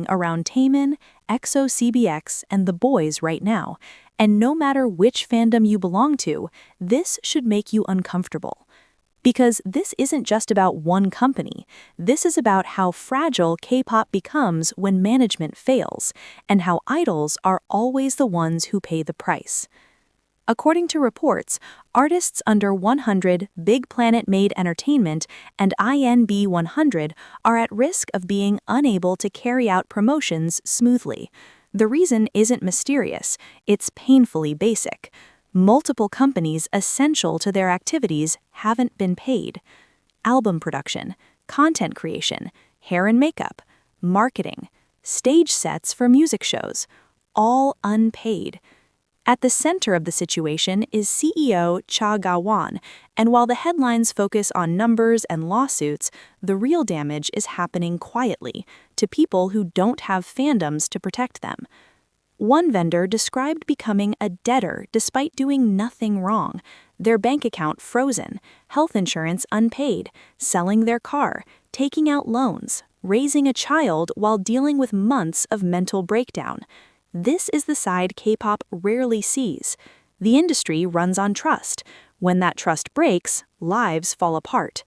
around Taemin, EXO-CBX, and the boys right now, and no matter which fandom you belong to, this should make you uncomfortable. Because this isn't just about one company, this is about how fragile K-pop becomes when management fails, and how idols are always the ones who pay the price. According to reports, artists under 100, Big Planet Made Entertainment, and INB 100 are at risk of being unable to carry out promotions smoothly. The reason isn't mysterious, it's painfully basic. Multiple companies essential to their activities haven't been paid. Album production, content creation, hair and makeup, marketing, stage sets for music shows, all unpaid. At the center of the situation is CEO Cha Ga-won, and while the headlines focus on numbers and lawsuits, the real damage is happening quietly, to people who don't have fandoms to protect them. One vendor described becoming a debtor despite doing nothing wrong, their bank account frozen, health insurance unpaid, selling their car, taking out loans, raising a child while dealing with months of mental breakdown. This is the side K-pop rarely sees. The industry runs on trust. When that trust breaks, lives fall apart.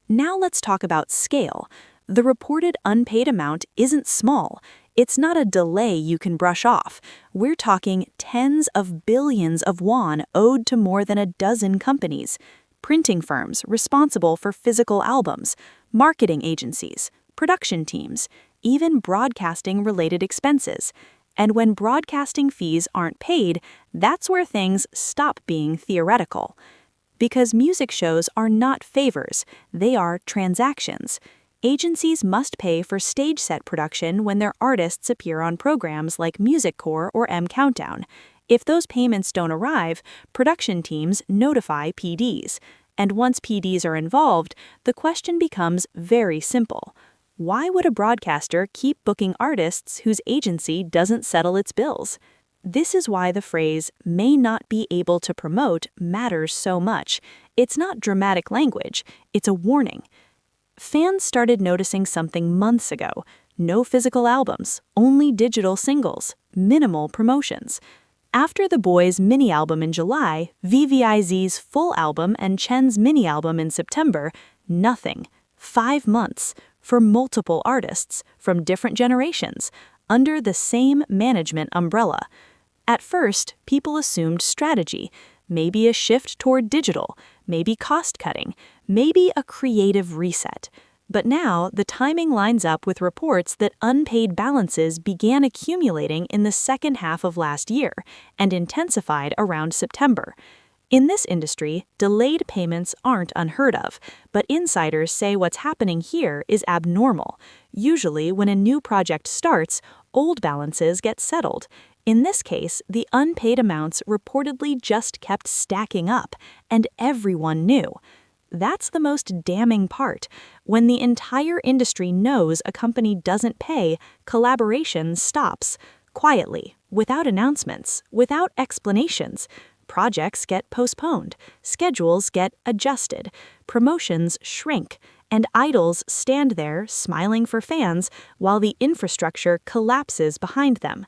Now let's talk about scale. The reported unpaid amount isn't small. It's not a delay you can brush off. We're talking tens of billions of won owed to more than a dozen companies, printing firms responsible for physical albums, marketing agencies, production teams, even broadcasting-related expenses. And when broadcasting fees aren't paid, that's where things stop being theoretical. Because music shows are not favors, they are transactions. Agencies must pay for stage set production when their artists appear on programs like Music Core or M Countdown. If those payments don't arrive, production teams notify PDs. And once PDs are involved, the question becomes very simple. Why would a broadcaster keep booking artists whose agency doesn't settle its bills? This is why the phrase "may not be able to promote" matters so much. It's not dramatic language, it's a warning. Fans started noticing something months ago. No physical albums, only digital singles, minimal promotions. After the boys' mini-album in July, VVIZ's full album and Chen's mini-album in September, nothing. 5 months. For multiple artists from different generations, under the same management umbrella. At first, people assumed strategy, maybe a shift toward digital, maybe cost-cutting, maybe a creative reset. But now, the timing lines up with reports that unpaid balances began accumulating in the second half of last year and intensified around September. In this industry, delayed payments aren't unheard of, but insiders say what's happening here is abnormal. Usually, when a new project starts, old balances get settled. In this case, the unpaid amounts reportedly just kept stacking up, and everyone knew. That's the most damning part. When the entire industry knows a company doesn't pay, collaboration stops. Quietly, without announcements, without explanations. Projects get postponed, schedules get adjusted, promotions shrink, and idols stand there smiling for fans while the infrastructure collapses behind them.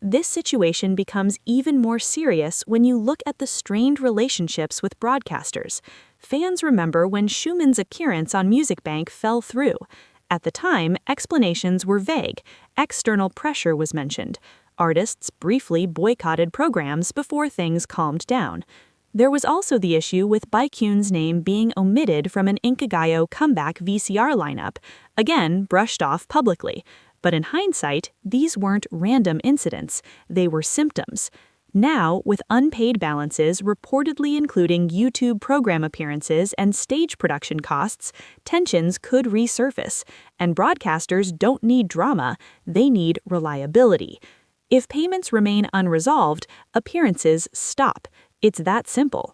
This situation becomes even more serious when you look at the strained relationships with broadcasters. Fans remember when Schumann's appearance on Music Bank fell through. At the time, explanations were vague, external pressure was mentioned. Artists briefly boycotted programs before things calmed down. There was also the issue with Baekhyun's name being omitted from an Inkigayo comeback VCR lineup, again brushed off publicly. But in hindsight, these weren't random incidents, they were symptoms. Now, with unpaid balances reportedly including YouTube program appearances and stage production costs, tensions could resurface, and broadcasters don't need drama, they need reliability. If payments remain unresolved, appearances stop. It's that simple.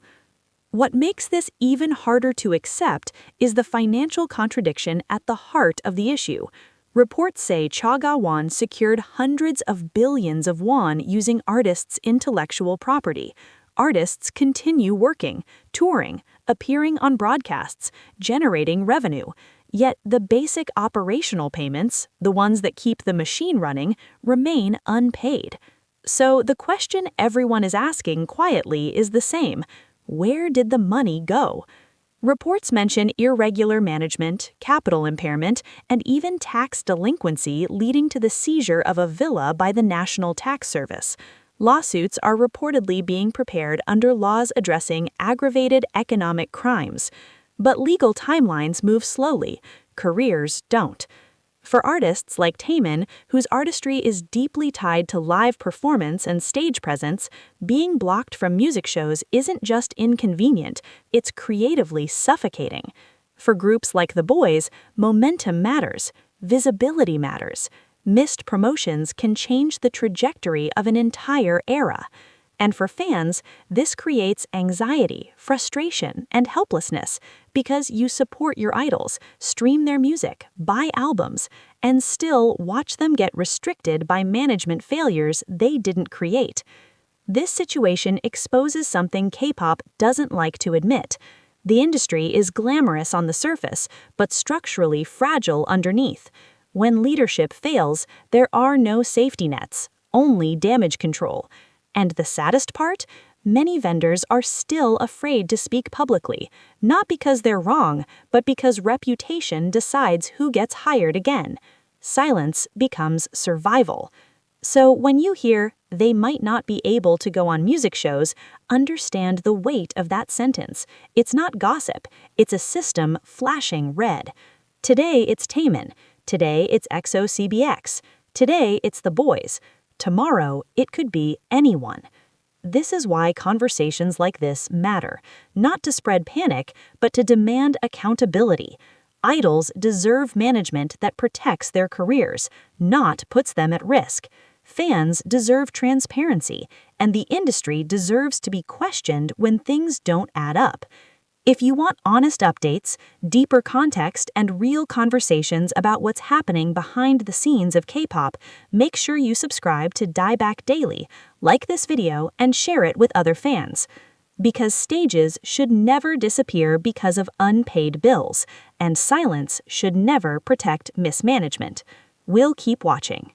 What makes this even harder to accept is the financial contradiction at the heart of the issue. Reports say Cha Ga-won secured hundreds of billions of won using artists' intellectual property. Artists continue working, touring, appearing on broadcasts, generating revenue. Yet the basic operational payments, the ones that keep the machine running, remain unpaid. So the question everyone is asking quietly is the same: where did the money go? Reports mention irregular management, capital impairment, and even tax delinquency leading to the seizure of a villa by the National Tax Service. Lawsuits are reportedly being prepared under laws addressing aggravated economic crimes. But legal timelines move slowly, careers don't. For artists like Taemin, whose artistry is deeply tied to live performance and stage presence, being blocked from music shows isn't just inconvenient, it's creatively suffocating. For groups like The Boyz, momentum matters, visibility matters. Missed promotions can change the trajectory of an entire era. And for fans, this creates anxiety, frustration, and helplessness because you support your idols, stream their music, buy albums, and still watch them get restricted by management failures they didn't create. This situation exposes something K-pop doesn't like to admit. The industry is glamorous on the surface, but structurally fragile underneath. When leadership fails, there are no safety nets, only damage control. And the saddest part? Many vendors are still afraid to speak publicly, not because they're wrong, but because reputation decides who gets hired again. Silence becomes survival. So when you hear, "they might not be able to go on music shows," understand the weight of that sentence. It's not gossip, it's a system flashing red. Today it's Taemin. Today it's EXO-CBX. Today it's The Boyz. Tomorrow, it could be anyone. This is why conversations like this matter, not to spread panic, but to demand accountability. Idols deserve management that protects their careers, not puts them at risk. Fans deserve transparency, and the industry deserves to be questioned when things don't add up. If you want honest updates, deeper context, and real conversations about what's happening behind the scenes of K-pop, make sure you subscribe to Dieback Daily, like this video, and share it with other fans. Because stages should never disappear because of unpaid bills, and silence should never protect mismanagement. We'll keep watching.